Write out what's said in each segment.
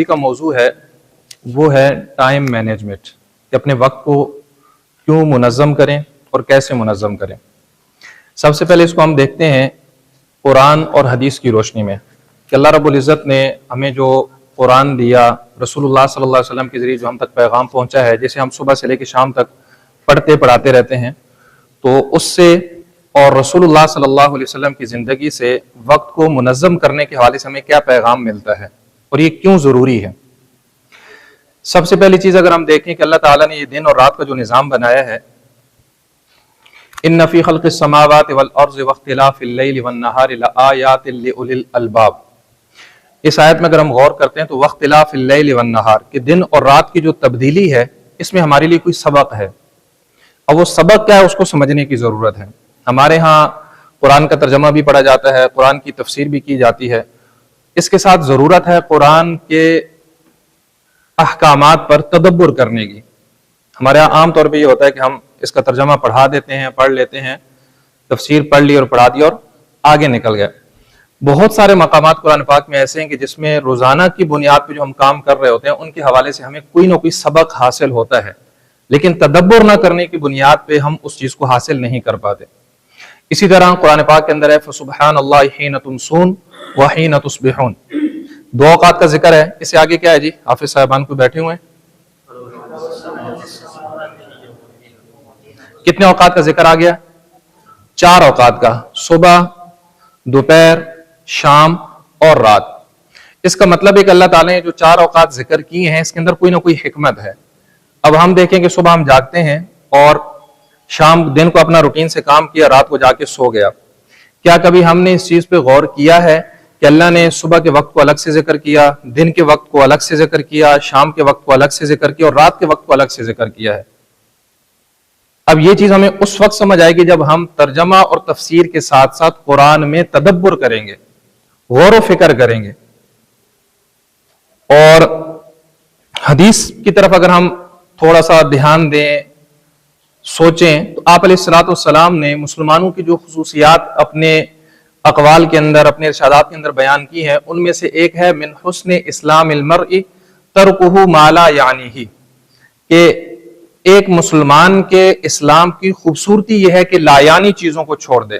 کا موضوع ہے وہ ہے ٹائم مینجمنٹ، کہ اپنے وقت کو کیوں منظم کریں اور کیسے منظم کریں۔ سب سے پہلے اس کو ہم دیکھتے ہیں قرآن اور حدیث کی روشنی میں، کہ اللہ رب العزت نے ہمیں جو قرآن دیا، رسول اللہ صلی اللہ علیہ وسلم کے ذریعے جو ہم تک پیغام پہنچا ہے، جسے ہم صبح سے لے کے شام تک پڑھاتے رہتے ہیں، تو اس سے اور رسول اللہ صلی اللہ علیہ وسلم کی زندگی سے وقت کو منظم کرنے کے حوالے سے ہمیں کیا پیغام ملتا ہے اور یہ کیوں ضروری ہے۔ سب سے پہلی چیز اگر ہم دیکھیں کہ اللہ تعالیٰ نے یہ دن اور رات کا جو نظام بنایا ہے، ان فی خلق السماوات والارض واختلاف اللیل والنہار لآیات لأولی الالباب، اس آیت میں اگر ہم غور کرتے ہیں تو واختلاف اللیل والنہار، کہ دن اور رات کی جو تبدیلی ہے اس میں ہمارے لیے کوئی سبق ہے، اور وہ سبق کیا ہے اس کو سمجھنے کی ضرورت ہے۔ ہمارے ہاں قرآن کا ترجمہ بھی پڑھا جاتا ہے، قرآن کی تفسیر بھی کی جاتی ہے، اس کے ساتھ ضرورت ہے قرآن کے احکامات پر تدبر کرنے کی۔ ہمارے یہاں عام طور پہ یہ ہوتا ہے کہ ہم اس کا ترجمہ پڑھا دیتے ہیں، پڑھ لیتے ہیں، تفسیر پڑھ لی اور پڑھا دی اور آگے نکل گئے۔ بہت سارے مقامات قرآن پاک میں ایسے ہیں کہ جس میں روزانہ کی بنیاد پہ جو ہم کام کر رہے ہوتے ہیں ان کے حوالے سے ہمیں کوئی نہ کوئی سبق حاصل ہوتا ہے، لیکن تدبر نہ کرنے کی بنیاد پہ ہم اس چیز کو حاصل نہیں کر پاتے۔ اسی طرح قرآن پاک کے اندر ہے فسبحان اللہ حین تمسون وحین تصبحون، دو اوقات کا ذکر ہے۔ اس سے آگے کیا ہے جی؟ حافظ صاحبان کو بیٹھے ہوئے ہیں، کتنے اوقات کا ذکر آ گیا؟ 4 اوقات کا، صبح، دوپہر، شام اور رات۔ اس کا مطلب ہے کہ اللہ تعالیٰ نے جو 4 اوقات ذکر کیے ہیں اس کے اندر کوئی نہ کوئی حکمت ہے۔ اب ہم دیکھیں کہ صبح ہم جاگتے ہیں اور شام دن کو اپنا روٹین سے کام کیا، رات کو جا کے سو گیا، کیا کبھی ہم نے اس چیز پہ غور کیا ہے کہ اللہ نے صبح کے وقت کو الگ سے ذکر کیا، دن کے وقت کو الگ سے ذکر کیا، شام کے وقت کو الگ سے ذکر کیا اور رات کے وقت کو الگ سے ذکر کیا ہے؟ اب یہ چیز ہمیں اس وقت سمجھ آئے گی جب ہم ترجمہ اور تفسیر کے ساتھ ساتھ قرآن میں تدبر کریں گے، غور و فکر کریں گے۔ اور حدیث کی طرف اگر ہم تھوڑا سا دھیان دیں، سوچیں، تو آپ علیہ الصلوۃ والسلام نے مسلمانوں کی جو خصوصیات اپنے اقوال کے اندر، اپنے ارشادات کے اندر بیان کی ہیں، ان میں سے ایک ہے من حسن اسلام المرء ترکہ ما لا یعنیہ، کہ ایک مسلمان کے اسلام کی خوبصورتی یہ ہے کہ لا یعنی چیزوں کو چھوڑ دے۔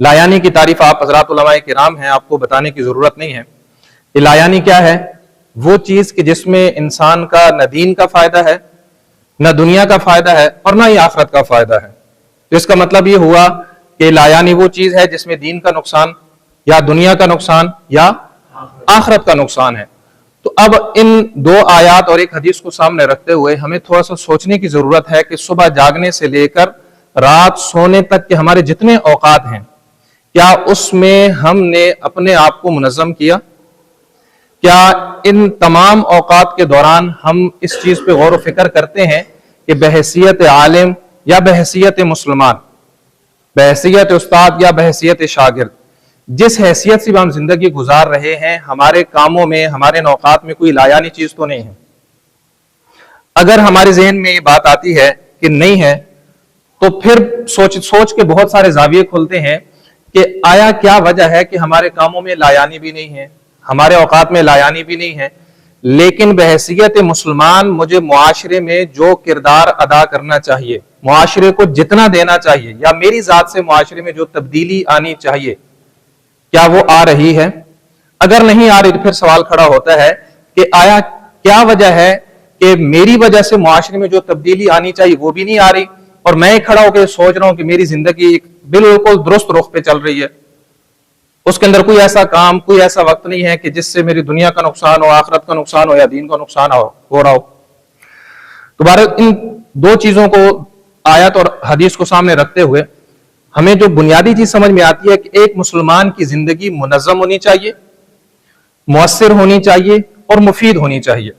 لا یعنی کی تعریف آپ حضرات علماء کرام ہیں، آپ کو بتانے کی ضرورت نہیں ہے۔ یہ لا یعنی کیا ہے؟ وہ چیز کہ جس میں انسان کا نہ دین کا فائدہ ہے، نہ دنیا کا فائدہ ہے اور نہ ہی آخرت کا فائدہ ہے۔ تو اس کا مطلب یہ ہوا کہ لا یعنی وہ چیز ہے جس میں دین کا نقصان یا دنیا کا نقصان یا آخرت کا نقصان ہے۔ تو اب ان 2 آیات اور ایک حدیث کو سامنے رکھتے ہوئے ہمیں تھوڑا سا سوچنے کی ضرورت ہے کہ صبح جاگنے سے لے کر رات سونے تک کے ہمارے جتنے اوقات ہیں، کیا اس میں ہم نے اپنے آپ کو منظم کیا؟ کیا ان تمام اوقات کے دوران ہم اس چیز پہ غور و فکر کرتے ہیں کہ بحیثیت عالم یا بحیثیت مسلمان، بحیثیت استاد یا بحیثیت شاگرد، جس حیثیت سے ہم زندگی گزار رہے ہیں، ہمارے کاموں میں، ہمارے اوقات میں کوئی لا یعنی چیز تو نہیں ہے؟ اگر ہمارے ذہن میں یہ بات آتی ہے کہ نہیں ہے، تو پھر سوچ کے بہت سارے زاویے کھلتے ہیں کہ آیا کیا وجہ ہے کہ ہمارے کاموں میں لا یعنی بھی نہیں ہے، ہمارے اوقات میں لا یعنی بھی نہیں ہے، لیکن بحیثیت مسلمان مجھے معاشرے میں جو کردار ادا کرنا چاہیے، معاشرے کو جتنا دینا چاہیے، یا میری ذات سے معاشرے میں جو تبدیلی آنی چاہیے، کیا وہ آ رہی ہے؟ اگر نہیں آ رہی تو پھر سوال کھڑا ہوتا ہے کہ آیا کیا وجہ ہے کہ میری وجہ سے معاشرے میں جو تبدیلی آنی چاہیے وہ بھی نہیں آ رہی، اور میں کھڑا ہو کے سوچ رہا ہوں کہ میری زندگی ایک بالکل درست رخ پہ چل رہی ہے، اس کے اندر کوئی ایسا کام، کوئی ایسا وقت نہیں ہے کہ جس سے میری دنیا کا نقصان ہو، آخرت کا نقصان ہو یا دین کا نقصان ہو رہا ہو۔ دوبارہ ان 2 چیزوں کو، آیت اور حدیث کو سامنے رکھتے ہوئے ہمیں جو بنیادی چیز سمجھ میں آتی ہے کہ ایک مسلمان کی زندگی منظم ہونی چاہیے، مؤثر ہونی چاہیے اور مفید ہونی چاہیے۔